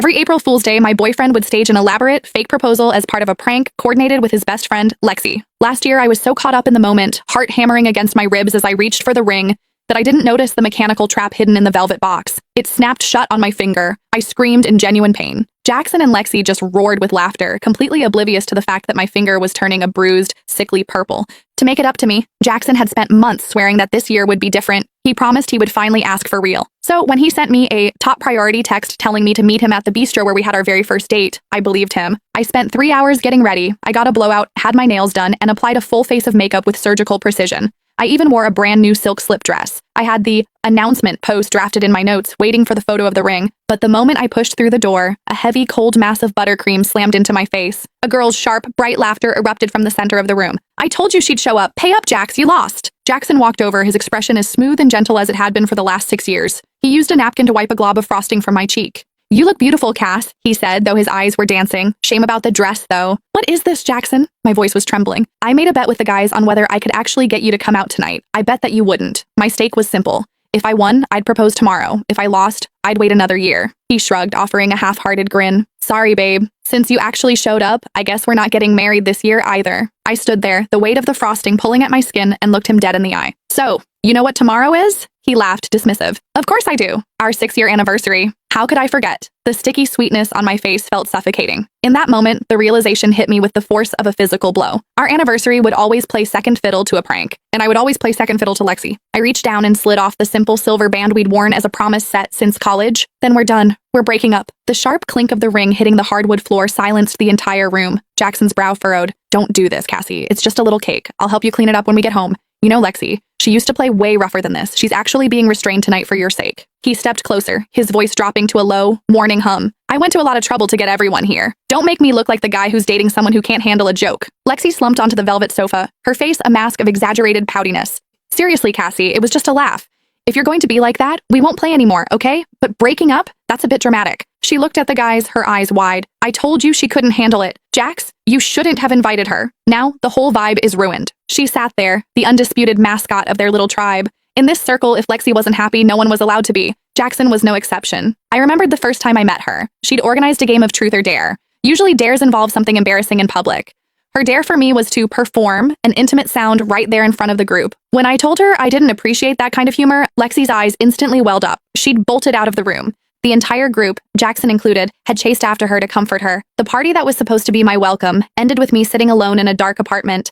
Every April Fool's Day, my boyfriend would stage an elaborate, fake proposal as part of a prank coordinated with his best friend, Lexi. Last year, I was so caught up in the moment, heart hammering against my ribs as I reached for the ring, that I didn't notice the mechanical trap hidden in the velvet box. It snapped shut on my finger. I screamed in genuine pain. Jackson and Lexi just roared with laughter, completely oblivious to the fact that my finger was turning a bruised, sickly purple. To make it up to me, Jackson had spent months swearing that this year would be different. He promised he would finally ask for real. So when he sent me a top priority text telling me to meet him at the bistro where we had our very first date, I believed him. I spent 3 hours getting ready. I got a blowout, had my nails done, and applied a full face of makeup with surgical precision. I even wore a brand new silk slip dress. I had the announcement post drafted in my notes, waiting for the photo of the ring. But the moment I pushed through the door, a heavy, cold mass of buttercream slammed into my face. A girl's sharp, bright laughter erupted from the center of the room. "I told you she'd show up. Pay up, Jax, you lost." Jackson walked over, his expression as smooth and gentle as it had been for the last 6 years. He used a napkin to wipe a glob of frosting from my cheek. "You look beautiful, Cass," he said, though his eyes were dancing. Shame about the dress, though. "What is this, Jackson?" My voice was trembling. "I made a bet with the guys on whether I could actually get you to come out tonight. I bet that you wouldn't. My stake was simple. If I won, I'd propose tomorrow. If I lost, I'd wait another year." He shrugged, offering a half-hearted grin. "Sorry, babe. Since you actually showed up, I guess we're not getting married this year either." I stood there, the weight of the frosting pulling at my skin, and looked him dead in the eye. "So, you know what tomorrow is?" He laughed, dismissive. "Of course I do. Our 6-year anniversary. How could I forget?" The sticky sweetness on my face felt suffocating. In that moment, the realization hit me with the force of a physical blow. Our anniversary would always play second fiddle to a prank, and I would always play second fiddle to Lexi. I reached down and slid off the simple silver band we'd worn as a promise set since college. "Then we're done. We're breaking up." The sharp clink of the ring hitting the hardwood floor silenced the entire room. Jackson's brow furrowed. "Don't do this, Cassie. It's just a little cake. I'll help you clean it up when we get home. You know Lexi. She used to play way rougher than this. She's actually being restrained tonight for your sake." He stepped closer, his voice dropping to a low, warning hum. "I went to a lot of trouble to get everyone here. Don't make me look like the guy who's dating someone who can't handle a joke." Lexi slumped onto the velvet sofa, her face a mask of exaggerated poutiness. "Seriously, Cassie, it was just a laugh. If you're going to be like that, we won't play anymore, okay? But breaking up? That's a bit dramatic." She looked at the guys, her eyes wide. "I told you she couldn't handle it. Jax, you shouldn't have invited her. Now, the whole vibe is ruined." She sat there, the undisputed mascot of their little tribe. In this circle, if Lexi wasn't happy, no one was allowed to be. Jackson was no exception. I remembered the first time I met her. She'd organized a game of truth or dare. Usually dares involve something embarrassing in public. Her dare for me was to perform an intimate sound right there in front of the group. When I told her I didn't appreciate that kind of humor, Lexi's eyes instantly welled up. She'd bolted out of the room. The entire group, Jackson included, had chased after her to comfort her. The party that was supposed to be my welcome ended with me sitting alone in a dark apartment,